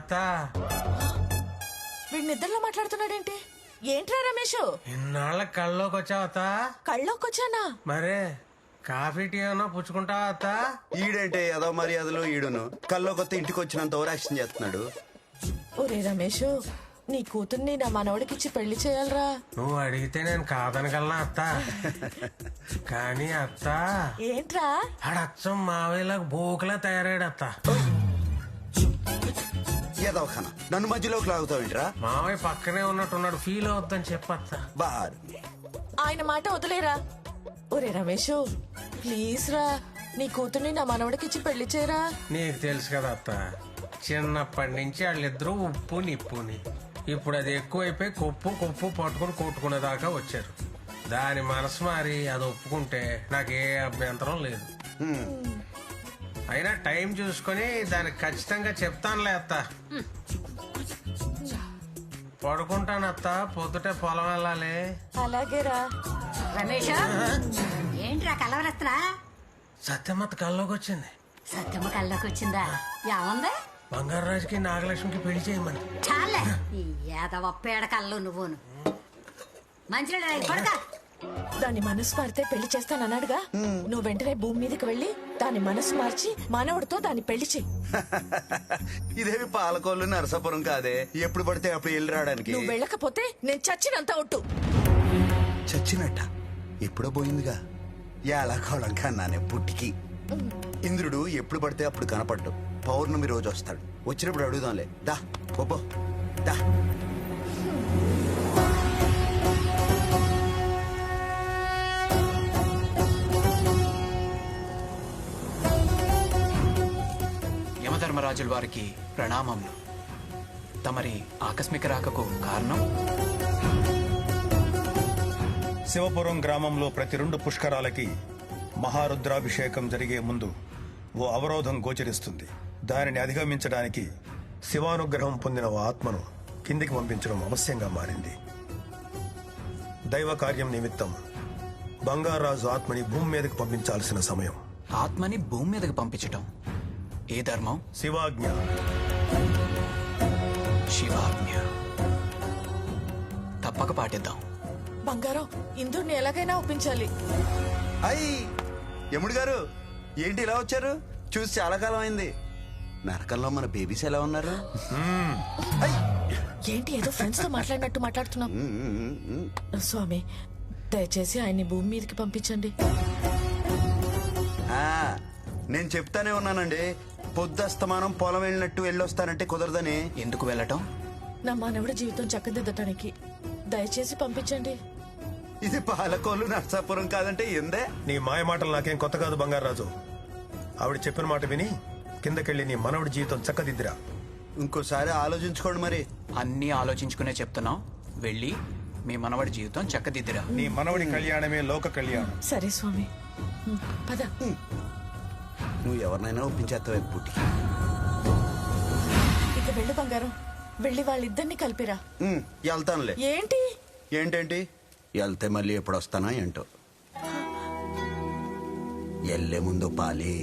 అత్త. వీడి నిద్రలో మాట్లాడుతున్నాడేంటి? ఏంట్రా రమేష్? ఇన్నాళ్ళ కళ్ళలోకి వచ్చావు అత్త. కళ్ళోకొచ్చానా? మరే కాఫీ టీ ఏమన్నా పుచ్చుకుంటావా అత్త? ఈడంటే ఏదో మర్యాదలు ఈడును కల్లో కొత్త ఇంటికి వచ్చినంత ఓవర్ యాక్షన్ చేస్తున్నాడు. ఒరే రమేష్, నీ కూతుర్ని నా మనవడికిచ్చి పెళ్లి చేయాలరా. నువ్వు అడిగితే నేను కాదనగలనా అత్త? కానీ అత్త, ఏంట్రా? ఆడచ్చం మావయ్యలకు బోకులా తయారాడు అత్త. ఏదో ఖానా నన్ను మధ్యలోకి లాగుతావేంట్రా? మావయ్య పక్కనే ఉన్నట్టున్నాడు, ఫీల్ అవుద్దని చెప్పత్త. బార్ ఆయన మాట వదిలేరా. ఒరే రమేష్, ప్లీజ్ రా, నీ కూతుర్ని నా మనవడికిచ్చి పెళ్లి చేయరా. నీకు తెలుసు కదా అత్త, చిన్నప్పటి నుంచి వాళ్ళిద్దరూ ఉప్పు నిప్పుని. ఇప్పుడు అది ఎక్కువైపోయి కొప్పు కొప్పు పట్టుకుని కొట్టుకునేదాకా వచ్చారు. దాని మనసు మారి అది ఒప్పుకుంటే నాకే అభ్యంతరం లేదు. అయినా టైం చూసుకొని దానికి ఖచ్చితంగా చెప్తానులే అత్త. పడుకుంటాను అత్త, పొద్దుటే పొలం వెళ్ళాలి. అలాగేరా. రమేష్, ఏంట్రా కలవరత్రా? సత్యమత్త కల్లోకి వచ్చింది. సత్యమ్మ కల్లోకి వచ్చిందా? ఏముంది? బంగారు రాజుకి నాగలక్ష్మికి పెళ్లి చేయమని. చాలే ఈ ఏదవ పేడ కళ్ళు నువ్వును. మంచిగా పడక. దాని మనసు మారితే పెళ్లి చేస్తానన్నాడుగా. నువ్వు వెంటనే భూమి మీదకి వెళ్ళి దాని మనసు మార్చి మనవడితో దాన్ని పెళ్లి చెయ్యి. ఇదేమి పాలకోళ్ళు నరసాపురం కాదే, ఎప్పుడు పడితే అప్పుడు వెళ్ళి రావడానికి. నువ్వు వెళ్ళకపోతే నేను చచ్చినంత ఒట్టు. చచ్చినట్ట ఎప్పుడో పోయిందిగా. ఎలా కోళం కన్నానే పుట్టికి. ఇంద్రుడు ఎప్పుడు పడితే అప్పుడు కనపడ్డు. పౌర్ణమి రోజు వస్తాడు. వచ్చినప్పుడు అడుగుదాంలే. దా పోపో దా. యమధర్మరాజుల వారికి ప్రణామములు. తమరి ఆకస్మిక రాకకు కారణం? శివపురం గ్రామంలో ప్రతి 2 పుష్కరాలకి మహారుద్రాభిషేకం జరిగే ముందు ఓ అవరోధం గోచరిస్తుంది. దానిని అధిగమించడానికి శివానుగ్రహం పొందిన ఓ ఆత్మను కిందికి పంపించడం అవశ్యంగా మారింది. దైవ కార్యం నిమిత్తం బంగారాజు ఆత్మని భూమి మీదకి పంపించాల్సిన సమయం. ఆత్మని భూమి మీదకి పంపించటం ఏ ధర్మం? శివాజ్ఞ. శివాజ్ఞ తప్పక పాటిద్దాం. బంగారం, ఇందుని ఎలాగైనా ఒప్పించాలి. అయ్యి యముడు గారు, ఏంటి ఇలా వచ్చారు? చూసి చాలా కాలం అయింది. నరకంలో మన బేబీస్ ఎలా ఉన్నారు? ఏంటి ఏదో ఫ్రెండ్స్ తో మాట్లాడినట్టు మాట్లాడుతున్నాం? స్వామి, దయచేసి ఆయన్ని భూమి మీదకి పంపించండి. ఆ, నేను చెప్తానే ఉన్నానండి, పొద్దస్తమానం పొలం వెళ్ళినట్టు వెళ్ళొస్తానంటే కుదరదని. ఎందుకు వెళ్ళటం? నా మానవుడి జీవితం చక్కదిద్దటానికి దయచేసి పంపించండి. ఇది పాలకోళ్ళు నర్సాపురం కాదంటే ఎందే. నీ మాయ మాటలు నాకేం కొత్త కాదు బంగారాజు. ఆవిడ చెప్పిన మాట విని కిందకెళ్ళి నీ మనవడి జీవితం చక్కదిద్దిరా. ఇంకోసారి ఆలోచించుకోండి మరి. అన్నీ ఆలోచించుకునే చెప్తున్నాం. వెళ్ళి మీ మనవడి జీవితం చక్కదిద్దిరా. నీ మనవడి కళ్యాణమే లోక కళ్యాణం. సరే స్వామి, పద. నువ్వు ఎవరినైనా ఒప్పించేస్తావు పుట్టి. ఇక వెళ్ళు బంగారం, వెళ్ళి వాళ్ళిద్దరిని కలిపిరా. వెళ్తానులే. ఏంటి? ఏంటేంటి? వెళ్తే మళ్ళీ ఎప్పుడు వస్తానా ఏంటో. ఎల్లే ముందు పాలి.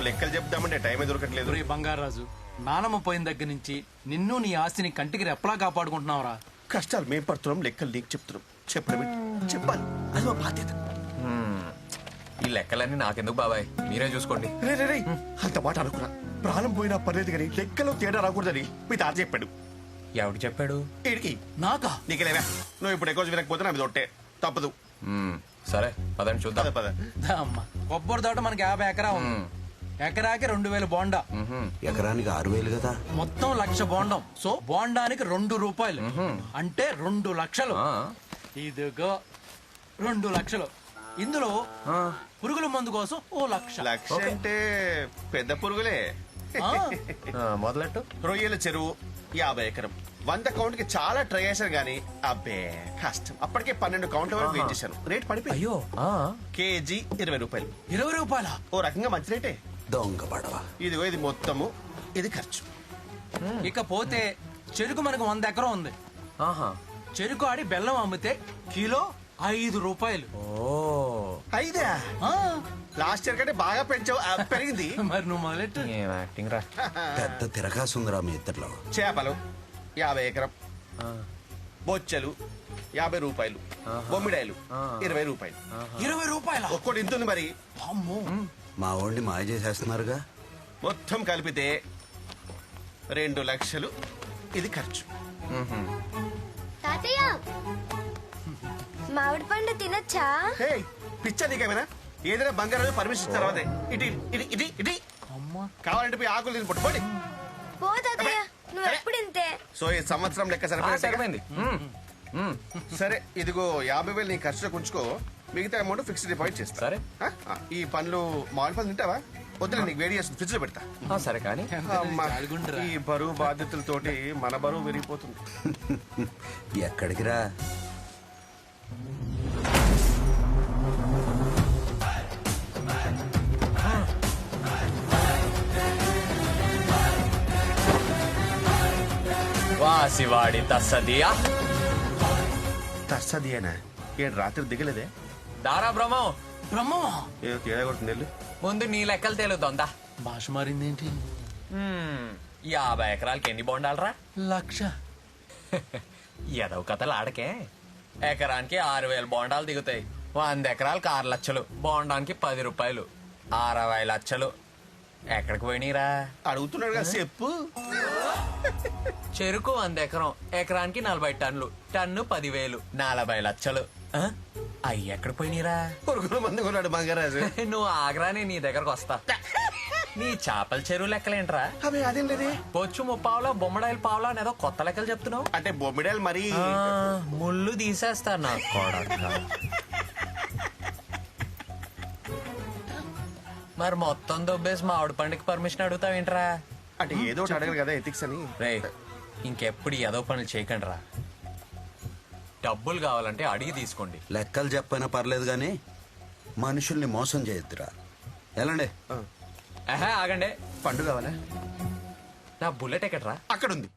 లెక్కలు చెప్దామంటే టైమే దొరకట్లేదు. బంగారాజు, నానమ్మ పోయిన దగ్గర నుంచి నిన్ను నీ ఆస్తిని కంటికి రెప్పలా కాపాడుకుంటున్నావురా. కష్టాలు మేం పడుతున్నాం, లెక్కలు నీకు చెప్తున్నాం. చెప్పడం చెప్పాలి, అది మా బాధ్యత. ఈ లెక్కలన్నీ నాకెందుకు బాబాయ్, మీరే చూసుకోండి. రే రే రే, అంత మాట అనుకున్నా. ప్రాణం పోయినా పర్లేదు కానీ లెక్కలో తేడా రాకూడదని మీ తాత చెప్పాడు. ఎవడు చెప్పాడు? ఈడికి నాకా? నీకెలేవా, నువ్వు ఇప్పుడు ఎక్కువ వినకపోతే నా మీద ఒట్టే తప్పదు. సరే పదండి చూద్దాం. పద పద. దా అమ్మ, కొబ్బరి తోట మనకి 50 ఎకరా ఉంది. ఎకరాకి 2000 బోండా, ఎకరానికి 6000 కదా. మొత్తం 1,00,000 బోండం. సో బోండానికి 2 రూపాయలు అంటే 2 లక్షలు. ఇదిగో 2 లక్షలు. ఇందులో పురుగుల మందు కోసం 1,00,000. లక్ష అంటే పెద్ద పురుగులే. మొదలెట్టు. రొయ్యల చెరువు 50 ఎకరం. 100 కౌంట్ కి చాలా ట్రై చేశాను గానీ అబ్బే కష్టం. అప్పటికే 12 కౌంట్ల వరకు వెయిట్ చేశాను. రేట్ పడిపోయి అయ్యో కేజీ 20 రూపాయలు. 20 రూపాయల? ఓ రకంగా మంచి రేటే. దొంగ పడవ. ఇదిగో ఇది మొత్తము, ఇది ఖర్చు. ఇకపోతే చెరుకు మనకు 100 ఎకరం ఉంది. ఆహా. చెరుకు ఆడి బెల్లం అమ్మితే కిలో 5 రూపాయలు. ఓ అయిదా? ఆ, లాస్ట్ ఇయర్ కంటే బాగా పెంచావు. పెరిగింది. మరి నువ్వు మొదలెట్టు. ఏం యాక్టింగ్ రా. పెద్ద తిరగాసుందిరా మీ ఇద్దరిలో. చేపలు 50 ఎకరం. బొచ్చలు 50 రూపాయలు. బొమ్మిడాయలు 20 రూపాయలు. 20 రూపాయల? ఒక్కోటి ఇంత ఉంది మరి. అమ్మో. మా వాడిని మాయ చేసేస్తున్నారుగా. మొత్తం కలిపితే 2 లక్షలు. ఇది ఖర్చు. తాతయ్య మామిడి పండు తినొచ్చా? హే పిచ్చా నీకేమైనా? ఏదైనా బంగారం పర్మిషన్ తర్వాత ఇటు ఇటు ఇటు ఇటు. కావాలంటే పోయి ఆకులు తిని పట్టుకోండి. పో తాతయ్య, నువ్వు ఎప్పుడు ఇంతే. సో ఈ సంవత్సరం లెక్క సరిపోయింది. సరే ఇదిగో 50,000 నీ ఖర్చులో ఉంచుకో. మిగతా అమౌంట్ ఫిక్స్డ్ డిపాజిట్ చేస్తా. సరే. ఈ పండ్లు మామిడి పండ్లు తింటావా? వద్దులే, నీకు వేడి చేస్తుంది, ఫ్రిడ్జ్ లో పెడతా. సరే కానీ అమ్మా, ఈ బరువు బాధ్యతలతోటి మన బరువు పెరిగిపోతుంది. ఎక్కడికి రా? వాసివాడి తస్సదియా. తస్సదియేనా? ఏడు రాత్రి దిగలేదే? దారా బ్రహ్మం. బ్రహ్మమా? ఏదో తేడా కొడుతుంది వెళ్ళు. ముందు నీ లెక్కలు తేలుద్దా. భాష మారిందేంటి? 50 ఎకరాలకి ఎన్ని బోండాలరా? 1,00,000. ఎదవ కథలు ఆడకే. ఎకరానికి 6,000 బోండాలు దిగుతాయి. 100 ఎకరాలకు 6 లక్షలు. బోండానికి 10 రూపాయలు. 60 లక్షలు. ఎక్కడికి పోయినీరా? అడుగుతున్నాడు కదా చెప్పు. చెరుకు 100 ఎకరం. ఎకరానికి 40 టన్నులు. టన్ను 10,000. 40 లక్షలు. అయ్యి ఎక్కడ పోయినీరా? పురుగుల మంది కొన్నాడు మంగరాజు. నువ్వు ఆగ్రానే నీ దగ్గరకు వస్తా. నీ చేపల చెరువు లెక్కలేంట్రా? అవి అదేం లేదే. బొచ్చు ముప్పావులా, బొమ్మడాయిల పావులా అనేదో కొత్త లెక్కలు చెప్తున్నావు. అంటే బొమ్మిడాయలు మరి ముళ్ళు తీసేస్తా నా కొడక. మరి మొత్తం దొబ్బేసి మామిడి పండుగ పర్మిషన్ అడుగుతావేంట్రా? అంటే ఏదో ఒకటి అడగరు కదా ఎథిక్స్ అని. రే ఇంకెప్పుడు ఏదో పనులు చేయకండి రా. డబ్బులు కావాలంటే అడిగి తీసుకోండి. లెక్కలు చెప్పైనా పర్లేదు కానీ మనుషుల్ని మోసం చేయొద్దురా. ఎలాండే? ఆహా ఆగండి. పండు కావాలా? నా బుల్లెట్ ఎక్కడ్రా? అక్కడ ఉంది.